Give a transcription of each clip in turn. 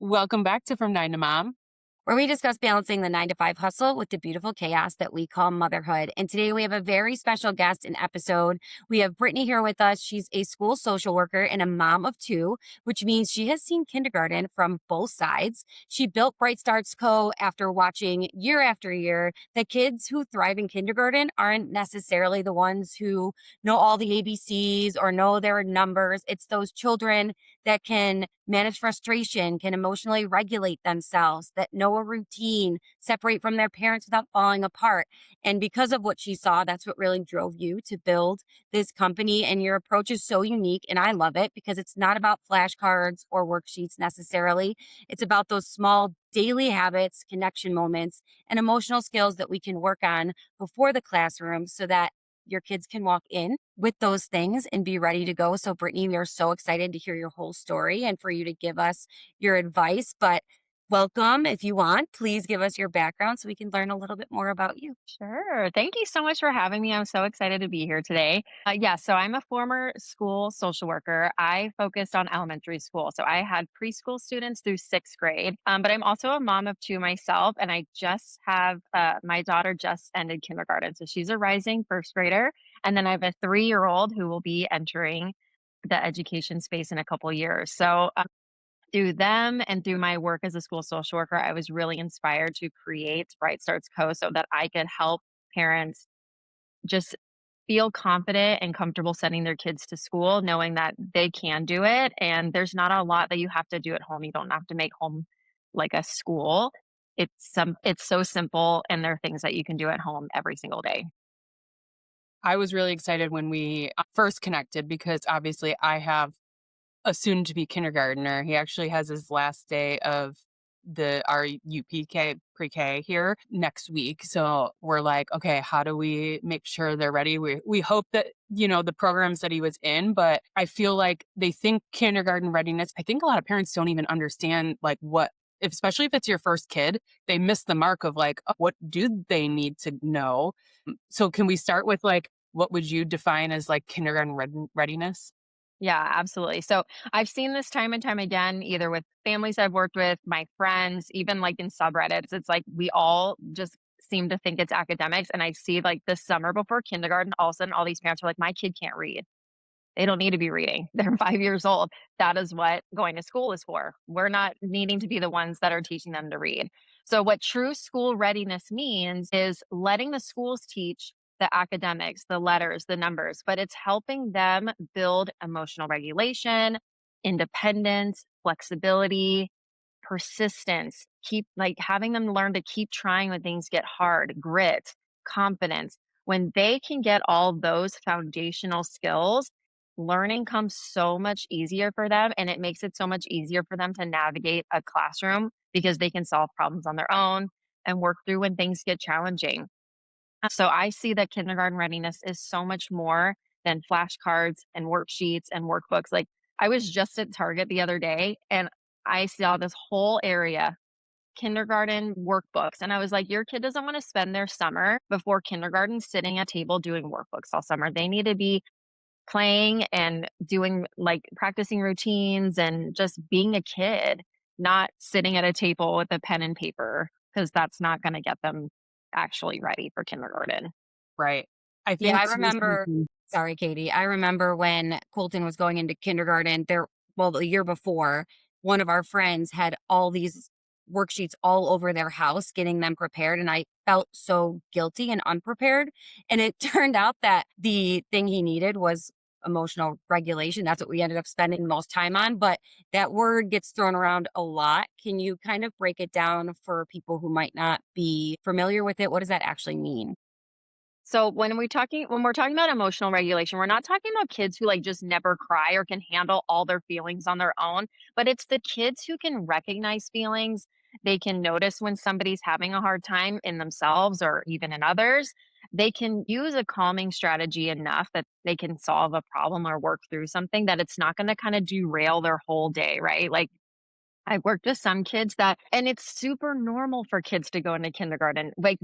Welcome back to From Nine to Mom. where we discuss balancing the 9 to 5 hustle with the beautiful chaos that we call motherhood. And today we have a very special guest and episode. We have Brittany here with us. She's a school social worker and a mom of two, which means she has seen kindergarten from both sides. She built Bright Starts Co. after watching year after year that kids who thrive in kindergarten aren't necessarily the ones who know all the ABCs or know their numbers. It's those children that can manage frustration, can emotionally regulate themselves, that know a routine, separate from their parents without falling apart. And because of what she saw, that's what really drove you to build this company. And your approach is so unique. And I love it because it's not about flashcards or worksheets necessarily. It's about those small daily habits, connection moments, and emotional skills that we can work on before the classroom so that your kids can walk in with those things and be ready to go. So, Brittany, we are so excited to hear your whole story and for you to give us your advice. But welcome. If you want, please give us your background so we can learn a little bit more about you. Sure. Thank you so much for having me. I'm so excited to be here today. So I'm a former school social worker. I focused on elementary school. So I had preschool students through sixth grade, but I'm also a mom of two myself. And I just have my daughter just ended kindergarten. So she's a rising first grader. And then I have a 3-year old who will be entering the education space in a couple years. So through them and through my work as a school social worker, I was really inspired to create Bright Starts Co. so that I could help parents just feel confident and comfortable sending their kids to school, knowing that they can do it. And there's not a lot that you have to do at home. You don't have to make home like a school. It's so simple, and there are things that you can do at home every single day. I was really excited when we first connected because obviously I have a soon to be kindergartner. He actually has his last day of our UPK pre-K here next week. So we're like, okay, how do we make sure they're ready? We hope that, the programs that he was in, but I feel like they think kindergarten readiness. I think a lot of parents don't even understand like especially if it's your first kid, they miss the mark of like, what do they need to know? So can we start with like, what would you define as like kindergarten readiness? Yeah, absolutely. So I've seen this time and time again, either with families I've worked with, my friends, even like in subreddits. It's like we all just seem to think it's academics. And I see like this summer before kindergarten, all of a sudden all these parents are like, my kid can't read. They don't need to be reading. They're 5 years old. That is what going to school is for. We're not needing to be the ones that are teaching them to read. So, what true school readiness means is letting the schools teach the academics, the letters, the numbers, but it's helping them build emotional regulation, independence, flexibility, persistence, keep like having them learn to keep trying when things get hard, grit, confidence. When they can get all those foundational skills, learning comes so much easier for them, and it makes it so much easier for them to navigate a classroom because they can solve problems on their own and work through when things get challenging. So I see that kindergarten readiness is so much more than flashcards and worksheets and workbooks. Like I was just at Target the other day and I saw this whole area, kindergarten workbooks. And I was like, your kid doesn't want to spend their summer before kindergarten sitting at table doing workbooks all summer. They need to be playing and doing like practicing routines and just being a kid, not sitting at a table with a pen and paper, because that's not going to get them actually ready for kindergarten. Right. I Yeah, I think too remember. something. Sorry, Katie. I remember when Colton was going into kindergarten the year before, one of our friends had all these worksheets all over their house, getting them prepared. And I felt so guilty and unprepared. And it turned out that the thing he needed was emotional regulation. That's what we ended up spending the most time on. But that word gets thrown around a lot. Can you kind of break it down for people who might not be familiar with it? What does that actually mean? So when we're talking about emotional regulation, we're not talking about kids who like just never cry or can handle all their feelings on their own, but it's the kids who can recognize feelings. They can notice when somebody's having a hard time in themselves or even in others. They can use a calming strategy enough that they can solve a problem or work through something that it's not going to kind of derail their whole day, right? Like I've worked with some kids that, and it's super normal for kids to go into kindergarten, like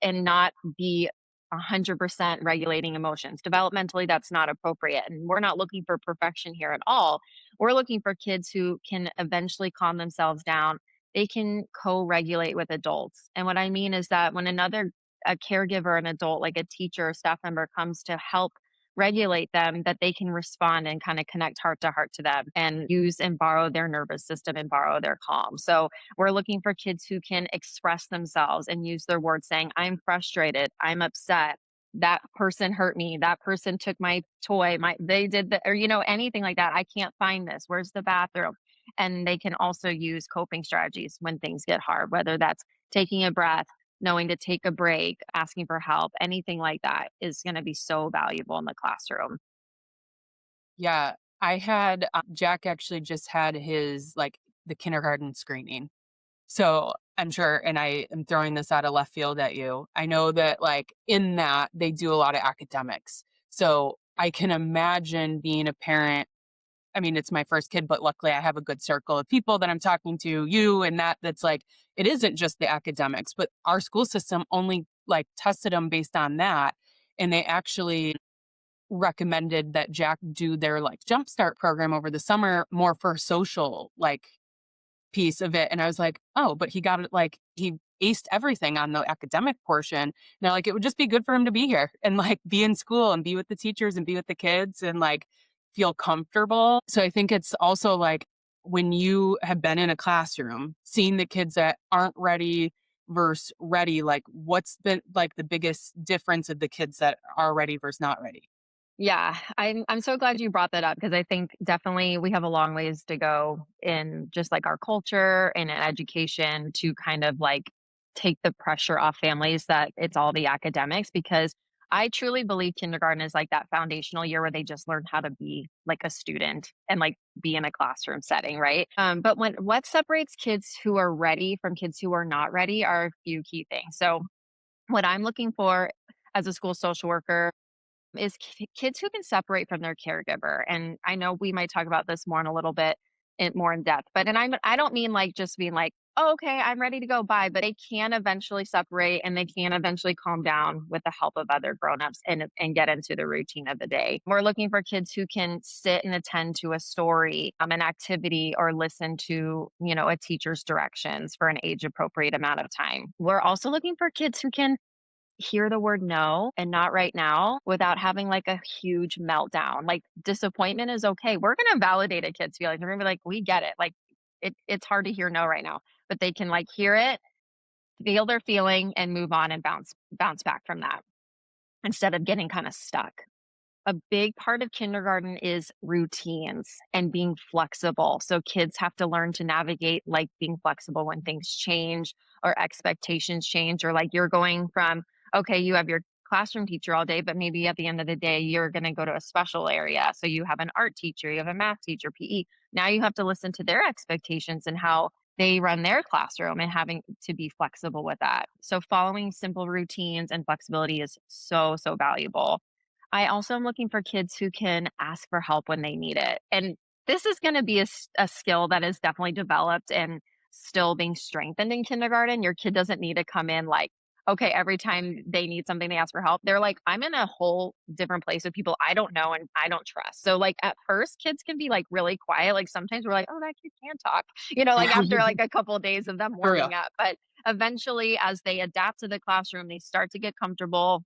and not be 100% regulating emotions. Developmentally, that's not appropriate. And we're not looking for perfection here at all. We're looking for kids who can eventually calm themselves down. They can co regulate with adults. And what I mean is that when a caregiver, an adult, like a teacher or staff member, comes to help regulate them, that they can respond and kind of connect heart to heart to them and use and borrow their nervous system and borrow their calm. So we're looking for kids who can express themselves and use their words saying, I'm frustrated, I'm upset, that person hurt me, that person took my toy, my they did the or anything like that. I can't find this. Where's the bathroom? And they can also use coping strategies when things get hard, whether that's taking a breath, knowing to take a break, asking for help, anything like that is going to be so valuable in the classroom. Yeah, I had Jack actually just had his like the kindergarten screening. So I'm sure, and I am throwing this out of left field at you. I know that like in that they do a lot of academics. So I can imagine being a parent. I mean, it's my first kid, but luckily I have a good circle of people that I'm talking to, you and that's like, it isn't just the academics, but our school system only like tested them based on that. And they actually recommended that Jack do their like jumpstart program over the summer more for social like piece of it. And I was like, oh, but he got it like he aced everything on the academic portion. And they're like, it would just be good for him to be here and like be in school and be with the teachers and be with the kids and like feel comfortable. So I think it's also like when you have been in a classroom, seeing the kids that aren't ready versus ready, like what's been like the biggest difference of the kids that are ready versus not ready? Yeah, I'm so glad you brought that up because I think definitely we have a long ways to go in just like our culture and in education to kind of like take the pressure off families that it's all the academics, because I truly believe kindergarten is like that foundational year where they just learn how to be like a student and like be in a classroom setting, right? But what separates kids who are ready from kids who are not ready are a few key things. So what I'm looking for as a school social worker is kids who can separate from their caregiver. And I know we might talk about this more in a little bit more in depth, but I don't mean like just being like, oh, okay, I'm ready to go, bye. But they can eventually separate and they can eventually calm down with the help of other grown-ups and get into the routine of the day. We're looking for kids who can sit and attend to a story, an activity, or listen to, a teacher's directions for an age appropriate amount of time. We're also looking for kids who can hear the word no and not right now without having like a huge meltdown. Like disappointment is okay. We're going to validate a kid's feelings. We're going to be like, we get it. Like it's hard to hear no right now, but they can like hear it, feel their feeling and move on and bounce back from that instead of getting kind of stuck. A big part of kindergarten is routines and being flexible. So kids have to learn to navigate like being flexible when things change or expectations change, or like you're going from, okay, you have your classroom teacher all day, but maybe at the end of the day, you're going to go to a special area. So you have an art teacher, you have a math teacher, PE. Now you have to listen to their expectations and how they run their classroom and having to be flexible with that. So following simple routines and flexibility is so, so valuable. I also am looking for kids who can ask for help when they need it. And this is going to be a skill that is definitely developed and still being strengthened in kindergarten. Your kid doesn't need to come in like, okay, every time they need something, they ask for help. They're like, I'm in a whole different place with people I don't know and I don't trust. So, like, at first, kids can be like really quiet. Like, sometimes we're like, oh, that kid can talk, like after like a couple of days of them For real. warming up. But eventually, as they adapt to the classroom, they start to get comfortable,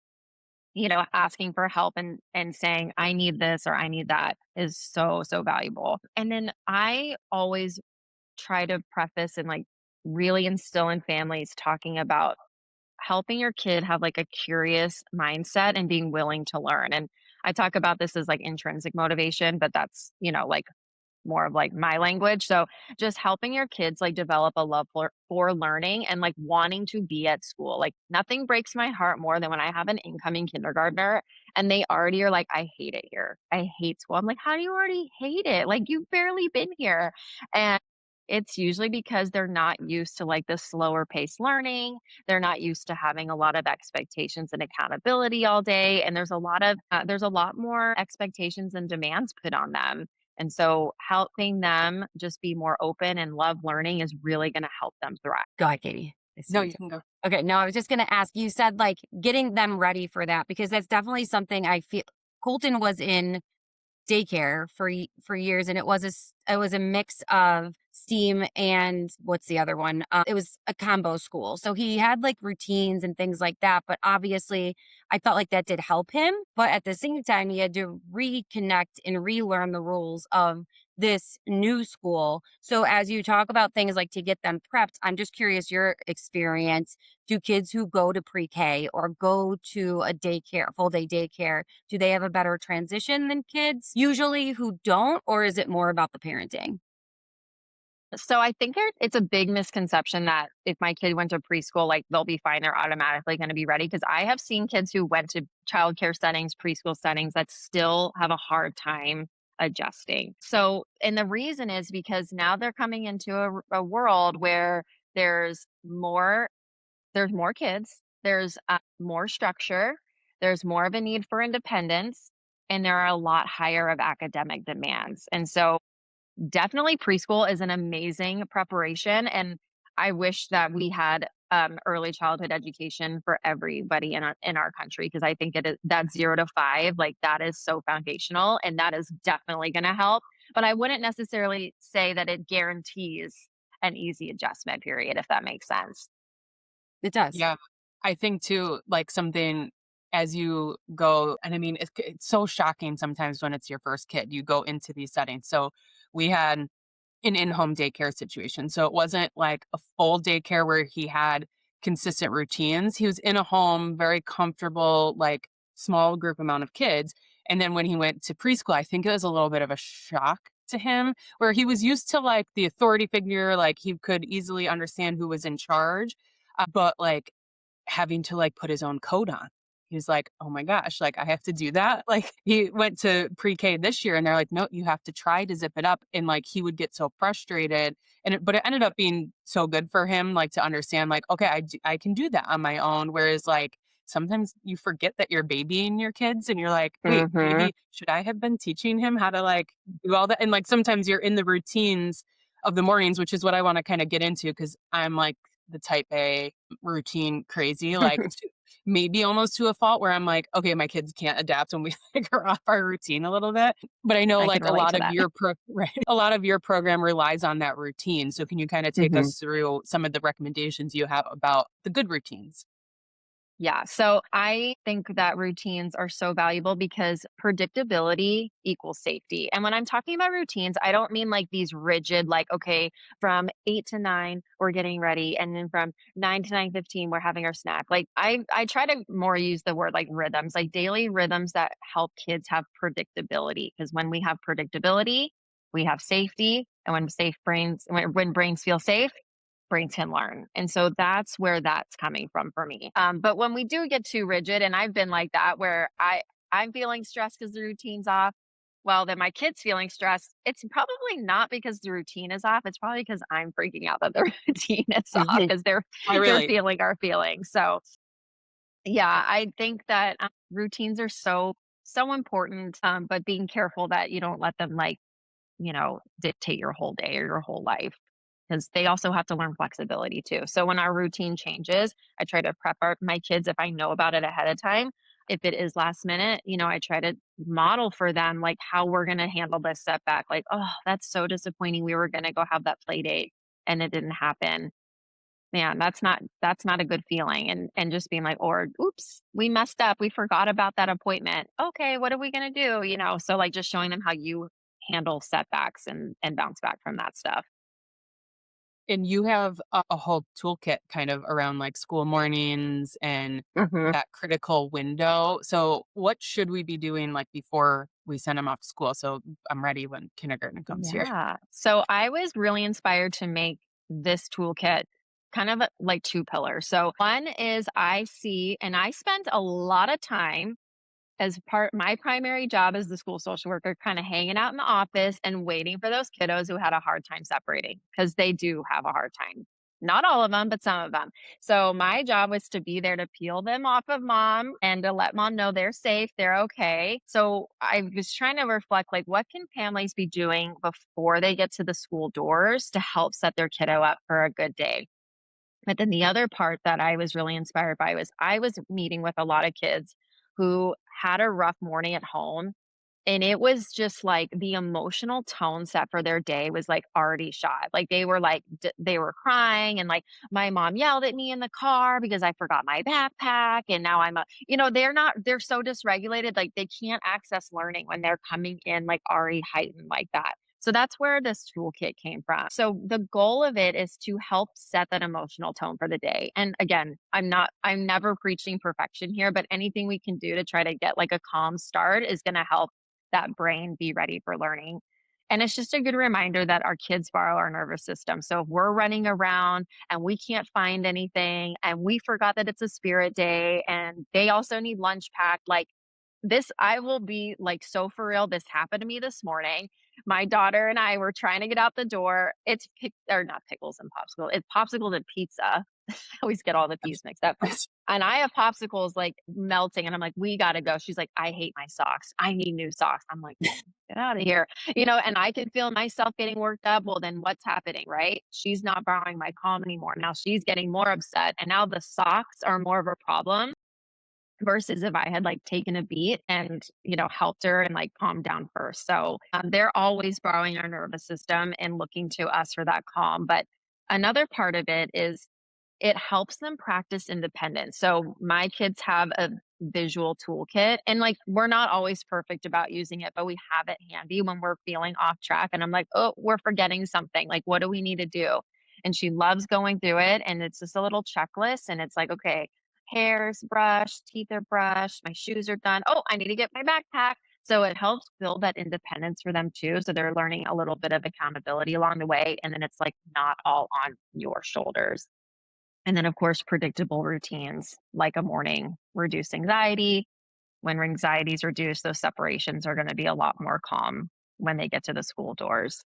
asking for help and saying, I need this or I need that is so, so valuable. And then I always try to preface and like really instill in families talking about helping your kid have like a curious mindset and being willing to learn. And I talk about this as like intrinsic motivation, but that's, like more of like my language. So just helping your kids like develop a love for learning and like wanting to be at school. Like nothing breaks my heart more than when I have an incoming kindergartner and they already are like, I hate it here. I hate school. I'm like, how do you already hate it? Like you've barely been here. And it's usually because they're not used to like the slower pace learning. They're not used to having a lot of expectations and accountability all day. And there's a lot more expectations and demands put on them, and so helping them just be more open and love learning is really going to help them thrive. Go ahead, Katie. I see No, you. you can go. Okay, no, I was just gonna ask, you said, like, getting them ready for that because that's definitely something I feel Colton was in daycare for years, and it was a mix of STEAM and what's the other one? It was a combo school, so he had, like, routines and things like that, but obviously, I felt like that did help him, but at the same time, he had to reconnect and relearn the rules of this new school. So as you talk about things like to get them prepped, I'm just curious your experience. Do kids who go to pre-K or go to a daycare, full day daycare, do they have a better transition than kids usually who don't, or is it more about the parenting? So I think it's a big misconception that if my kid went to preschool, like they'll be fine, they're automatically going to be ready. Because I have seen kids who went to childcare settings, preschool settings that still have a hard time adjusting. So, and the reason is because now they're coming into a world where there's more, there's more kids, there's more structure, there's more of a need for independence, and there are a lot higher of academic demands. And so definitely preschool is an amazing preparation, and I wish that we had, early childhood education for everybody in our country because I think it is that 0 to 5, like, that is so foundational, and that is definitely gonna help, but I wouldn't necessarily say that it guarantees an easy adjustment period, if that makes sense. It does. Yeah. I think too, like something as you go, and I mean, it's so shocking sometimes when it's your first kid, you go into these settings. So we had an in-home daycare situation. So it wasn't like a full daycare where he had consistent routines. He was in a home, very comfortable, like small group amount of kids. And then when he went to preschool, I think it was a little bit of a shock to him where he was used to like the authority figure, like he could easily understand who was in charge. But like having to, like, put his own coat on. He was like, "Oh my gosh, like, I have to do that?" Like, he went to pre-K this year, and they're like, "No, you have to try to zip it up," and, like, he would get so frustrated, and it ended up being so good for him, like, to understand, like, "Okay, I can do that on my own," whereas, like, sometimes you forget that you're babying your kids, and you're like, "Wait, Mhm. maybe should I have been teaching him how to, like, do all that?" And, like, sometimes you're in the routines of the mornings, which is what I wanna kinda get into because 'cause I'm, like, the type A routine crazy, like, to maybe almost to a fault where I'm like, "Okay, my kids can't adapt when we, like, are off our routine a little bit." But I know, I can like, a relate lot to of that. your right, a lot of your program relies on that routine, so can you kinda take Mhm. us through some of the recommendations you have about the good routines? Yeah. So I think that routines are so valuable because predictability equals safety. And when I'm talking about routines, I don't mean like these rigid, like, okay, from 8 to 9, we're getting ready. And then from 9 to 9:15, we're having our snack. Like I try to more use the word like rhythms, like daily rhythms that help kids have predictability. Because when we have predictability, we have safety. And when when brains feel safe, brains can learn. And so that's where that's coming from for me. But when we do get too rigid, and I've been like that, where I'm feeling stressed because the routine's off. Well, then my kid's feeling stressed. It's probably not because the routine is off. It's probably because I'm freaking out that the routine is off Mhm. because I they're relate. feeling our feelings. So yeah, I think that routines are so important. But being careful that you don't let them like dictate your whole day or your whole life because they also have to learn flexibility too. So when our routine changes, I try to prep my kids if I know about it ahead of time. If it is last minute, I try to model for them like how we're going to handle this setback. Like, oh, that's so disappointing. We were going to go have that play date and it didn't happen. Man, that's not a good feeling. And just being like, or oops, we messed up. We forgot about that appointment. Okay, what are we gonna do? So like just showing them how you handle setbacks and bounce back from that stuff. And you have a whole toolkit kind of around, like, school mornings and Mhm. that critical window. So what should we be doing, like, before we send them off to school so I'm ready when kindergarten comes here? Yeah. So I was really inspired to make this toolkit kind of like two pillars. So one is I see, and I spent a lot of time as part my primary job as the school social worker kind of hanging out in the office and waiting for those kiddos who had a hard time separating because they do have a hard time. Not all of them, but some of them. So my job was to be there to peel them off of mom and to let mom know they're safe, they're okay. So I was trying to reflect like what can families be doing before they get to the school doors to help set their kiddo up for a good day. But then the other part that I was really inspired by was I was meeting with a lot of kids who had a rough morning at home, and it was just like the emotional tone set for their day was like already shot. Like they were they were crying and like my mom yelled at me in the car because I forgot my backpack and now they're so dysregulated like they can't access learning when they're coming in like already heightened like that. So that's where this toolkit came from. So the goal of it is to help set that emotional tone for the day. And again, I'm never preaching perfection here, but anything we can do to try to get like a calm start is going to help that brain be ready for learning. And it's just a good reminder that our kids borrow our nervous system. So if we're running around and we can't find anything and we forgot that it's a spirit day and they also need lunch packed, like this, I will be like so for real. This happened to me this morning. My daughter and I were trying to get out the door. Or not pickles and popsicle. It's popsicles and pizza. I always get all the peas mixed up. And I have popsicles like melting, and I'm like, we gotta go. She's like, I hate my socks. I need new socks. I'm like, get out of here. And I can feel myself getting worked up. Well, then what's happening, right? She's not borrowing my calm anymore. Now she's getting more upset. And now the socks are more of a problem versus if I had like taken a beat and, helped her and like calmed down first. So they're always borrowing our nervous system and looking to us for that calm. But another part of it is it helps them practice independence. So my kids have a visual toolkit and like we're not always perfect about using it, but we have it handy when we're feeling off track. And I'm like, oh, we're forgetting something. Like, what do we need to do? And she loves going through it. And it's just a little checklist. And it's like, okay, hair's brushed, teeth are brushed, my shoes are done. Oh, I need to get my backpack. So it helps build that independence for them too. So they're learning a little bit of accountability along the way. And then it's like not all on your shoulders. And then, of course, predictable routines like a morning reduce anxiety. When anxiety is reduced, those separations are going to be a lot more calm when they get to the school doors.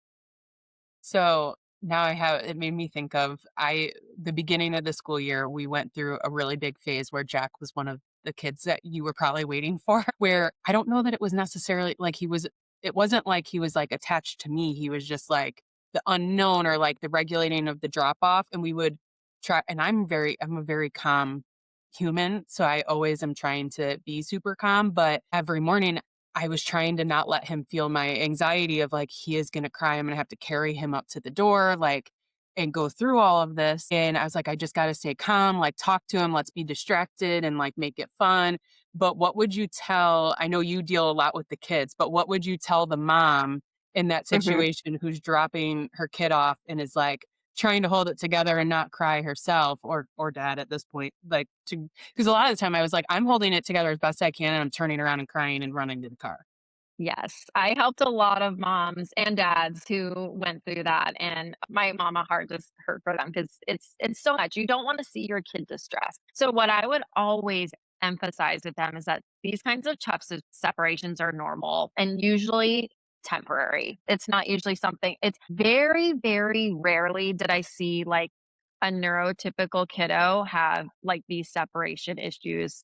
So now it made me think of the beginning of the school year, we went through a really big phase where Jack was one of the kids that you were probably waiting for, where I don't know that it was necessarily like it wasn't like he was like attached to me. He was just like the unknown or like the regulating of the drop off. And we would try, and I'm a very calm human. So I always am trying to be super calm. But every morning I was trying to not let him feel my anxiety of like, he is going to cry. I'm going to have to carry him up to the door, like, and go through all of this. And I was like, I just got to stay calm, like, talk to him, let's be distracted and like make it fun. But what would you tell? I know you deal a lot with the kids, but what would you tell the mom in that Mhm. situation who's dropping her kid off and is like trying to hold it together and not cry herself or dad at this point? Like, to because a lot of the time I was like, I'm holding it together as best I can and I'm turning around and crying and running to the car. Yes, I helped a lot of moms and dads who went through that, and my mama heart just hurt for them because it's so much. You don't want to see your kid distressed. So what I would always emphasize with them is that these kinds of separations are normal and usually temporary. It's not usually something. It's very, very rarely did I see like a neurotypical kiddo have like these separation issues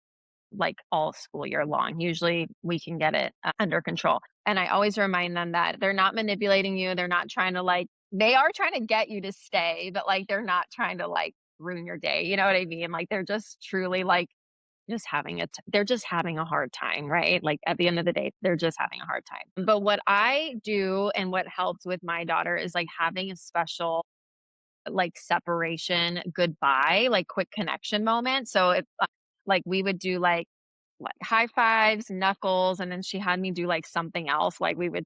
like all school year long. Usually we can get it under control. And I always remind them that they're not manipulating you. They're not trying to like, they are trying to get you to stay, but like they're not trying to like ruin your day. You know what I mean? Like they're just truly like they're just having a hard time, right? Like at the end of the day, they're just having a hard time. But what I do and what helps with my daughter is like having a special like separation goodbye, like quick connection moment. So it's like we would do like high fives, knuckles, and then she had me do like something else. Like we would,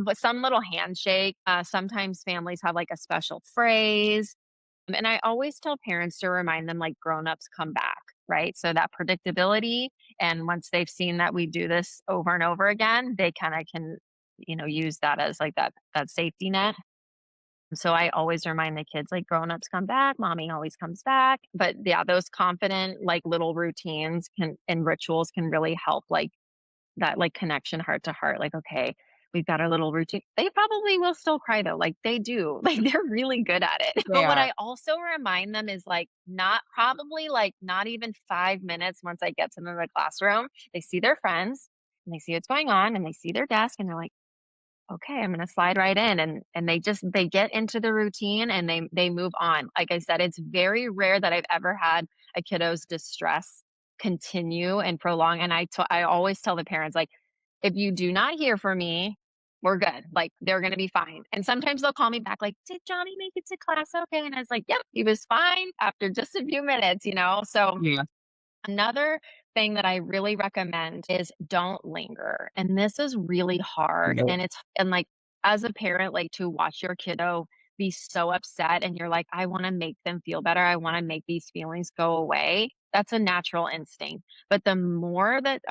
but some little handshake. Sometimes families have like a special phrase. And I always tell parents to remind them like grown-ups come back, right? So that predictability. And once they've seen that we do this over and over again, they kind of can, use that as like that safety net. So I always remind the kids like grown-ups come back, mommy always comes back. But yeah, those confident like little routines can and rituals can really help like that like connection heart to heart. Like, okay, we've got our little routine. They probably will still cry though. Like they do. Like they're really good at it. They But what are. I also remind them is like not even 5 minutes once I get to them in the classroom, they see their friends and they see what's going on and they see their desk and they're like, okay, I'm gonna slide right in, and they get into the routine and they move on. Like I said, it's very rare that I've ever had a kiddo's distress continue and prolong. And I always tell the parents, like, if you do not hear from me, we're good. Like, they're gonna be fine. And sometimes they'll call me back, like, did Johnny make it to class okay? And I was like, yep, he was fine after just a few minutes, you know? So Yeah. another thing that I really recommend is don't linger. And this is really hard. Nope. And like, as a parent, like, to watch your kiddo be so upset and you're like, I want to make them feel better. I want to make these feelings go away. That's a natural instinct. But the more that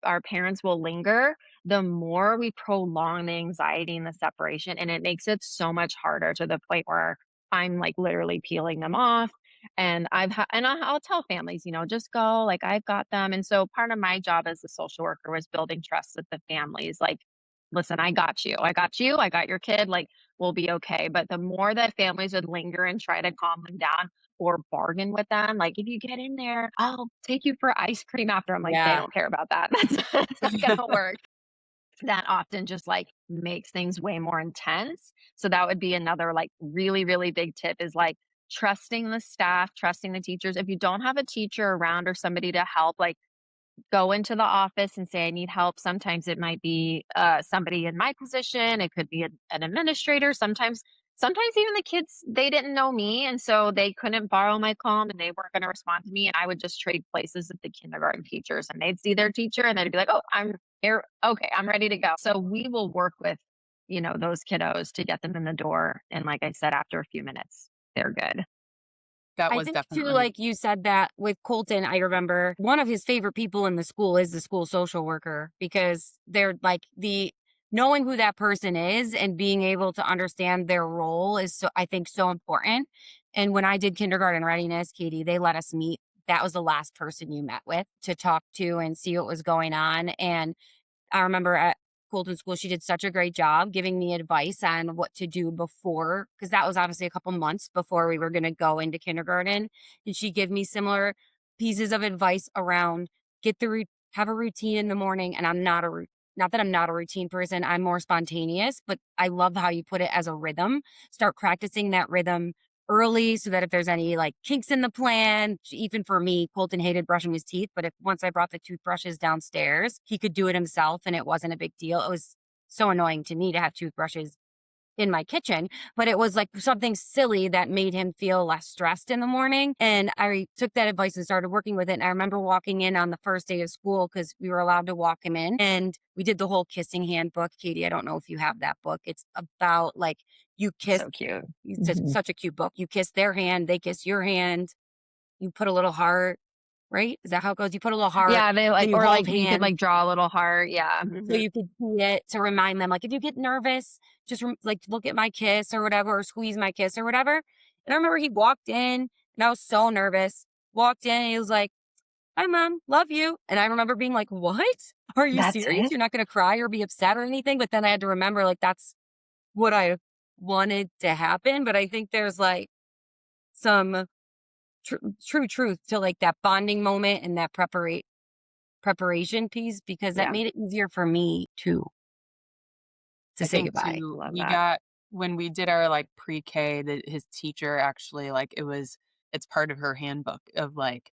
our parents will linger, the more we prolong the anxiety and the separation. And it makes it so much harder, to the point where I'm like literally peeling them off. And I'll tell families, just go, like, I've got them. And so part of my job as a social worker was building trust with the families. Like, listen, I got you. I got you. I got your kid. Like, we'll be okay. But the more that families would linger and try to calm them down or bargain with them, like, if you get in there, I'll take you for ice cream after. I'm like, they Yeah. don't care about that. That's not gonna work. That often just like makes things way more intense. So that would be another like really, really big tip, is like trusting the staff, trusting the teachers. If you don't have a teacher around or somebody to help, like, go into the office and say, I need help. Sometimes it might be somebody in my position. It could be an administrator. Sometimes even the kids, they didn't know me. And so they couldn't borrow my calm and they weren't going to respond to me. And I would just trade places with the kindergarten teachers, and they'd see their teacher and they'd be like, oh, I'm here. Okay, I'm ready to go. So we will work with, those kiddos to get them in the door. And like I said, after a few minutes, they're good. That I was think too, definitely like you said that with Colton, I remember one of his favorite people in the school is the school social worker, because they're like the knowing who that person is and being able to understand their role is so, I think, so important. And when I did kindergarten readiness, Katie, they let us meet. That was the last person you met with to talk to and see what was going on. And I remember at Colton School, she did such a great job giving me advice on what to do before, because that was obviously a couple months before we were going to go into kindergarten. And she gave me similar pieces of advice around have a routine in the morning. And not that I'm not a routine person, I'm more spontaneous, but I love how you put it as a rhythm. Start practicing that rhythm early so that if there's any like kinks in the plan, even for me, Colton hated brushing his teeth, but if once I brought the toothbrushes downstairs, he could do it himself and it wasn't a big deal. It was so annoying to me to have toothbrushes in my kitchen, but it was like something silly that made him feel less stressed in the morning. And I took that advice and started working with it. And I remember walking in on the first day of school because we were allowed to walk him in, and we did the whole kissing handbook. Katie, I don't know if you have that book. It's about like you kiss, So cute. it's just Mhm. such a cute book. You kiss their hand, they kiss your hand, you put a little heart, right? Is that how it goes? You put a little heart, Yeah, they then like, you or like hold you could hands like draw a little heart. Yeah. so you could see it to remind them, like, if you get nervous, just like look at my kiss or whatever, or squeeze my kiss or whatever. And I remember he walked in and I was so nervous. Walked in and he was like, hi, mom, love you. And I remember being like, what? Are you That's serious? it. You're not going to cry or be upset or anything? But then I had to remember, like, that's what I wanted to happen. But I think there's like some true truth to like that bonding moment and that preparation piece, because that Yeah, made it easier for me to I say think goodbye. too, love we that. got when we did our like pre-K, that his teacher actually like it's part of her handbook of like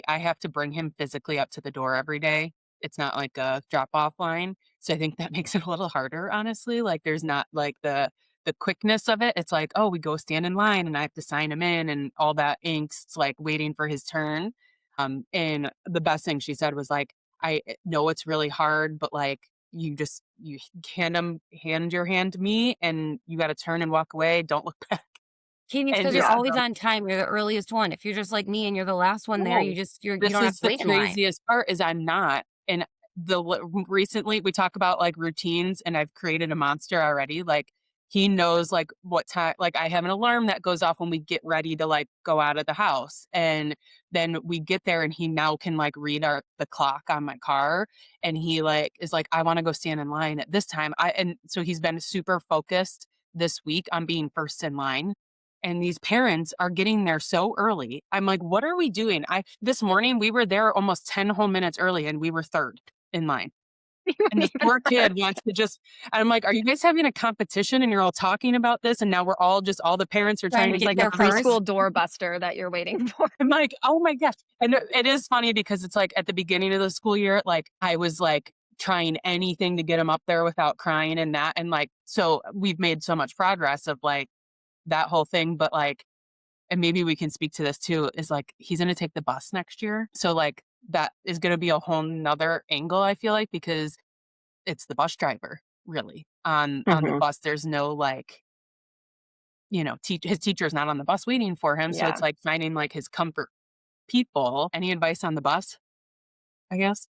I have to bring him physically up to the door every day. It's not like a drop off line. So I think that makes it a little harder, honestly. Like there's not like the quickness of it. It's like, oh, we go stand in line and I have to sign him in and all that angst, like waiting for his turn. And the best thing she said was like, I know it's really hard, but like you hand your hand to me and you gotta turn and walk away, don't look back, Katie, it's and because you're just Yeah. always on time. You're the earliest one. If you're just like me and you're the last one there, no, you this don't have is to the wait in line. craziest part is I'm not, and recently we talk about, like, routines, and I've created a monster already, like, he knows, like, what time like, I have an alarm that goes off when we get ready to, like, go out of the house, and then we get there, and he now can, like, read the clock on my car, and he, like, is like, "I wanna go stand in line at this time." And so he's been super focused this week on being first in line, and these parents are getting there so early. I'm like, "What are we doing?" I This morning, we were there almost 10 whole minutes early, and we were 3rd in line. And this poor kid wants to just and I'm like, "Are you guys having a competition and you're all talking about this and now we're all just all the parents are Trying trying to to It's get get like a there in on this?" first. preschool doorbuster that you're waiting for. I'm like, "Oh my gosh." And it is funny because it's like at the beginning of the school year, like I was like trying anything to get him up there without crying and that and like so we've made so much progress of like that whole thing, but like and maybe we can speak to this too, is like he's gonna take the bus next year. So like that is gonna be a whole nother angle, I feel like, because it's the bus driver, really. On the Mhm. bus, there's no like, his teacher's not on the bus waiting for him. So it's Yeah. like finding like his comfort people. Any advice on the bus, I guess?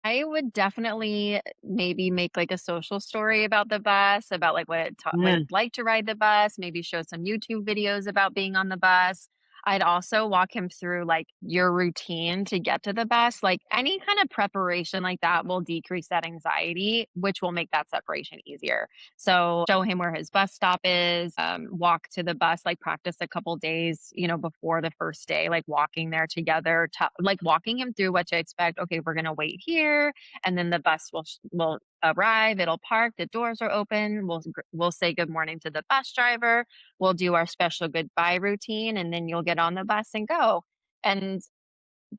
I would definitely maybe make like a social story about the bus, about like what Mm, it's like to ride the bus, maybe show some YouTube videos about being on the bus. I'd also walk him through like your routine to get to the bus. Like any kind of preparation like that will decrease that anxiety, which will make that separation easier. So show him where his bus stop is, walk to the bus, like practice a couple days, before the first day, like walking there together, like walking him through what to expect. Okay, we're going to wait here and then the bus will arrive, it'll park, the doors are open, we'll say good morning to the bus driver, we'll do our special goodbye routine and then you'll get on the bus and go. And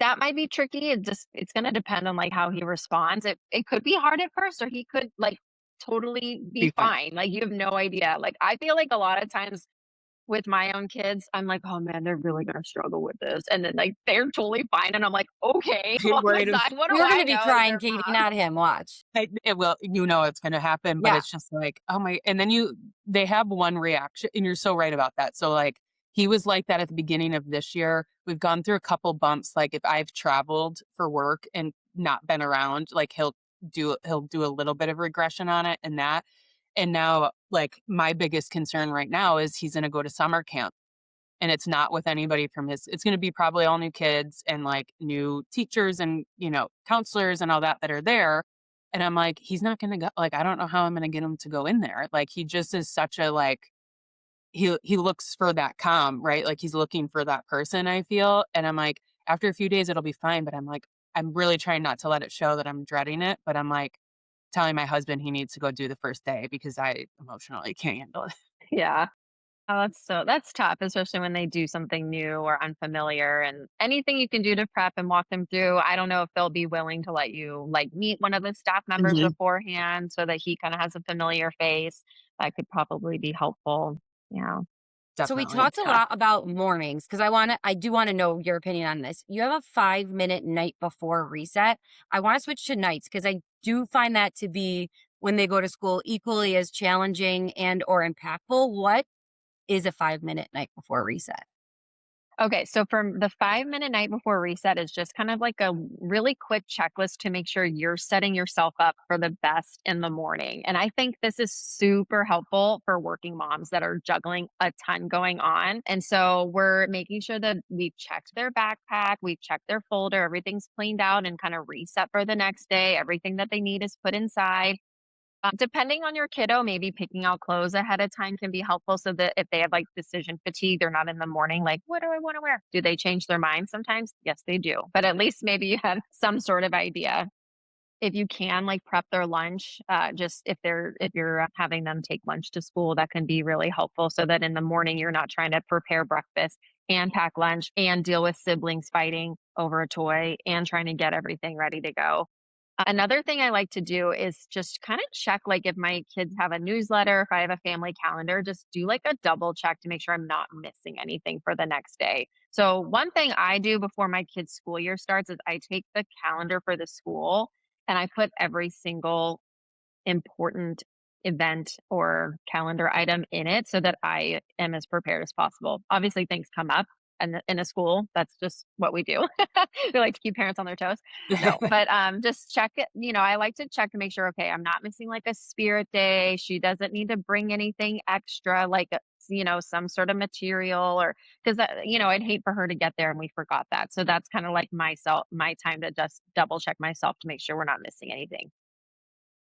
that might be tricky. It's going to depend on like how he responds. It could be hard at first or he could like totally be be fine. fine. Like you have no idea. Like I feel like a lot of times with my own kids, I'm like, "Oh, man, they're really gonna struggle with this," and then, like, they're totally fine, and I'm like, "Okay," You're on the worried. side, what do You're I gonna be know as crying, their Katie, mom? not him. Watch. It will, it's going to happen, but Yeah. it's just like, oh my, and then they have one reaction, and you're so right about that. So, like, he was like that at the beginning of this year. We've gone through a couple bumps. Like, if I've traveled for work and not been around, like, he'll do a little bit of regression on it and that. And now, like, my biggest concern right now is he's going to go to summer camp and it's not with anybody from it's gonna be probably all new kids and, like, new teachers and, counselors and all that are there, and I'm like, "He's not gonna go." Like, I don't know how I'm gonna get him to go in there. Like, he just is such a, like he looks for that calm, right? Like, he's looking for that person, I feel, and I'm like, "After a few days, it'll be fine," but I'm like, I'm really trying not to let it show that I'm dreading it, but I'm, like, telling my husband he needs to go do the first day because I emotionally can't handle it. Yeah. Oh, that's tough, especially when they do something new or unfamiliar, and anything you can do to prep and walk them through. I don't know if they'll be willing to let you, like, meet one of the staff members Mhm. beforehand so that he kinda has a familiar face. That could probably be helpful. Yeah. So we Definitely, talked a yeah. lot about mornings because I do want to know your opinion on this. You have a 5 minute night before reset. I want to switch to nights because I do find that to be when they go to school equally as challenging and or impactful. What is a 5 minute night before reset? Okay, so from the 5-minute night before reset is just kind of like a really quick checklist to make sure you're setting yourself up for the best in the morning. And I think this is super helpful for working moms that are juggling a ton going on. And so we're making sure that we've checked their backpack, we've checked their folder, everything's cleaned out and kind of reset for the next day. Everything that they need is put inside. Depending on your kiddo, maybe picking out clothes ahead of time can be helpful so that if they have like decision fatigue, they're not in the morning like, what do I want to wear? Do they change their mind sometimes? Yes, they do. But at least maybe you had some sort of idea. If you can like prep their lunch, just if you're having them take lunch to school, that can be really helpful so that in the morning you're not trying to prepare breakfast and pack lunch and deal with siblings fighting over a toy and trying to get everything ready to go. Another thing I like to do is just kind of check, like, if my kids have a newsletter, if I have a family calendar, just do like a double check to make sure I'm not missing anything for the next day. So, one thing I do before my kids' school year starts is I take the calendar for the school and I put every single important event or calendar item in it so that I am as prepared as possible. Obviously, things come up and in a school, that's just what we do. We like to keep parents on their toes. No, but just check it. I like to check to make sure, okay, I'm not missing like a spirit day. She doesn't need to bring anything extra, like, some sort of material or because, I'd hate for her to get there and we forgot that. So that's kind of like my time to just double check myself to make sure we're not missing anything.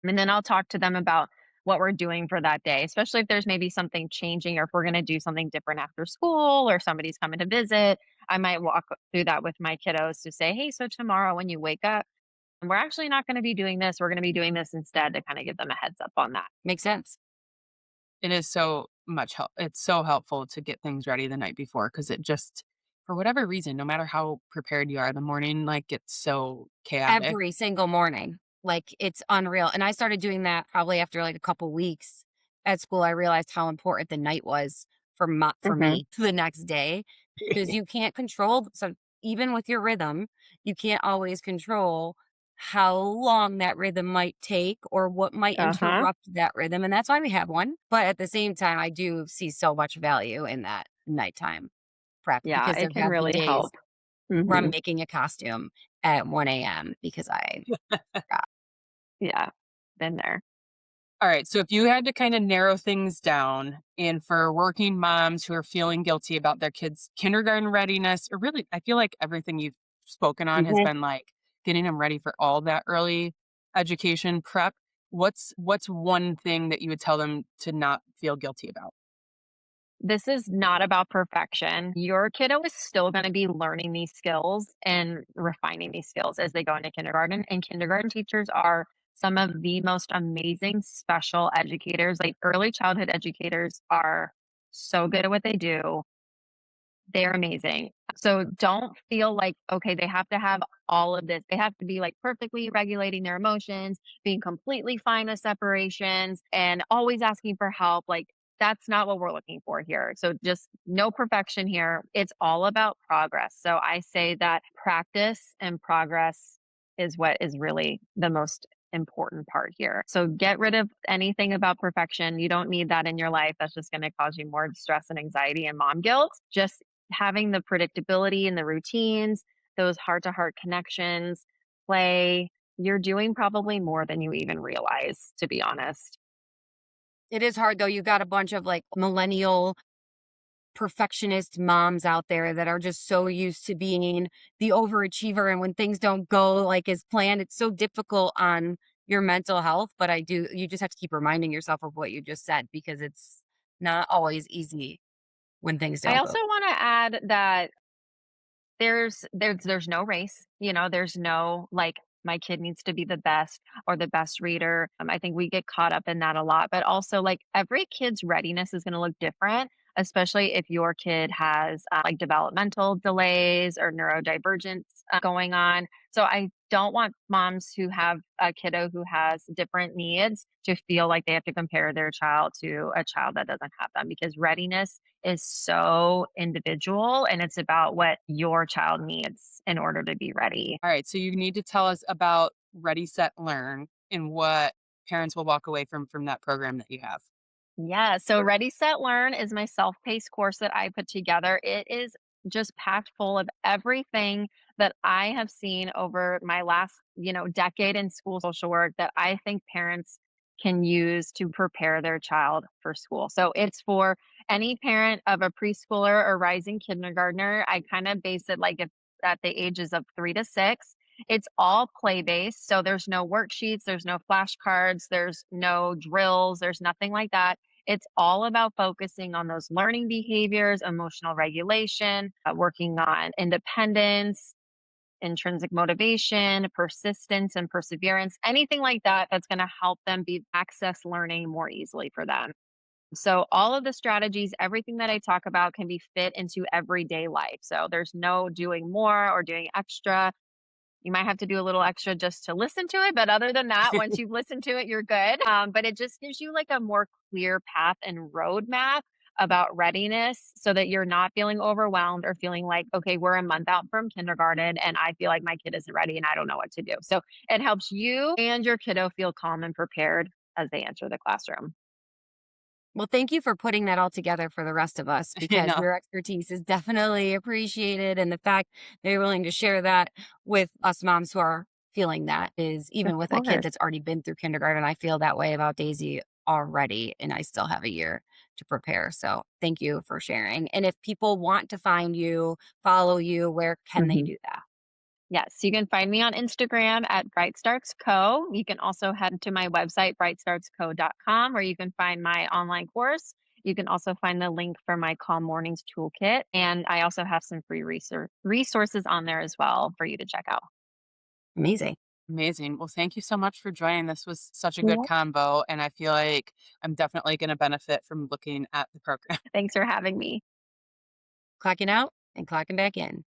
And then I'll talk to them about what we're doing for that day, especially if there's maybe something changing or if we're going to do something different after school or somebody's coming to visit. I might walk through that with my kiddos to say, hey, so tomorrow when you wake up, we're actually not going to be doing this. We're going to be doing this instead to kind of give them a heads up on that. Makes sense. It is so much help. It's so helpful to get things ready the night before because it just, for whatever reason, no matter how prepared you are, the morning like gets so chaotic. Every single morning. Like, it's unreal, and I started doing that probably after, like, a couple weeks at school. I realized how important the night was for Hmm. me the next day, because you can't control some even with your rhythm, you can't always control how long that rhythm might take or what might Uh huh. interrupt that rhythm, and that's why we have one, but at the same time, I do see so much value in that nighttime prep Yeah, because there it can have been really days help. where Hmm. I'm making a costume at 1 a.m. because I forgot. Yeah, been there. All right. So if you had to kind of narrow things down, and for working moms who are feeling guilty about their kids' kindergarten readiness, or really, I feel like everything you've spoken on has Hmm. been like getting them ready for all that early education prep. What's one thing that you would tell them to not feel guilty about? This is not about perfection. Your kiddo is still going to be learning these skills and refining these skills as they go into kindergarten. And kindergarten teachers are some of the most amazing special educators. Like early childhood educators are so good at what they do. They're amazing. So don't feel like, okay, they have to have all of this. They have to be like perfectly regulating their emotions, being completely fine with separations, and always asking for help. Like, that's not what we're looking for here. So just no perfection here. It's all about progress. So I say that practice and progress is what is really the most important part here. So get rid of anything about perfection. You don't need that in your life. That's just going to cause you more stress and anxiety and mom guilt. Just having the predictability and the routines, those heart to heart connections, play, you're doing probably more than you even realize, to be honest. It is hard though. You got a bunch of like millennial perfectionist moms out there that are just so used to being the overachiever. And when things don't go like as planned, it's so difficult on your mental health. But you just have to keep reminding yourself of what you just said because it's not always easy when things I don't go. also want to add that there's no race, there's no like my kid needs to be the best or the best reader. I think we get caught up in that a lot, but also like every kid's readiness is going to look different, especially if your kid has like developmental delays or neurodivergence going on. So I don't want moms who have a kiddo who has different needs to feel like they have to compare their child to a child that doesn't have them, because readiness is so individual and it's about what your child needs in order to be ready. All right. So you need to tell us about Ready, Set, Learn and what parents will walk away from that program that you have. Yeah. So Ready, Set, Learn is my self paced course that I put together. It is just packed full of everything that I have seen over my last, decade in school social work that I think parents can use to prepare their child for school. So it's for any parent of a preschooler or rising kindergartner. I kind of base it like if at the ages of 3 to 6. It's all play based. So there's no worksheets, there's no flashcards, there's no drills, there's nothing like that. It's all about focusing on those learning behaviors, emotional regulation, working on independence, intrinsic motivation, persistence, and perseverance, anything like that that's going to help them be access learning more easily for them. So, all of the strategies, everything that I talk about can be fit into everyday life. So, there's no doing more or doing extra. You might have to do a little extra just to listen to it, but other than that, once you've listened to it, you're good. But it just gives you like a more clear path and roadmap about readiness so that you're not feeling overwhelmed or feeling like, okay, we're a month out from kindergarten and I feel like my kid isn't ready and I don't know what to do. So it helps you and your kiddo feel calm and prepared as they enter the classroom. Well, thank you for putting that all together for the rest of us You because know, your expertise is definitely appreciated. And the fact that you're willing to share that with us moms who are feeling that is Of even with a kid course. that's already been through kindergarten. I feel that way about Daisy already, and I still have a year to prepare. So thank you for sharing. And if people want to find you, follow you, where can they Mhm. do that? Yes, you can find me on Instagram at Bright Starts Co. You can also head to my website, brightstartsco.com, where you can find my online course. You can also find the link for my Calm Mornings toolkit. And I also have some free resources on there as well for you to check out. Amazing. Amazing. Well, thank you so much for joining. This was such a good Yeah. combo, and I feel like I'm definitely going to benefit from looking at the program. Thanks for having me. Clocking out and clocking back in.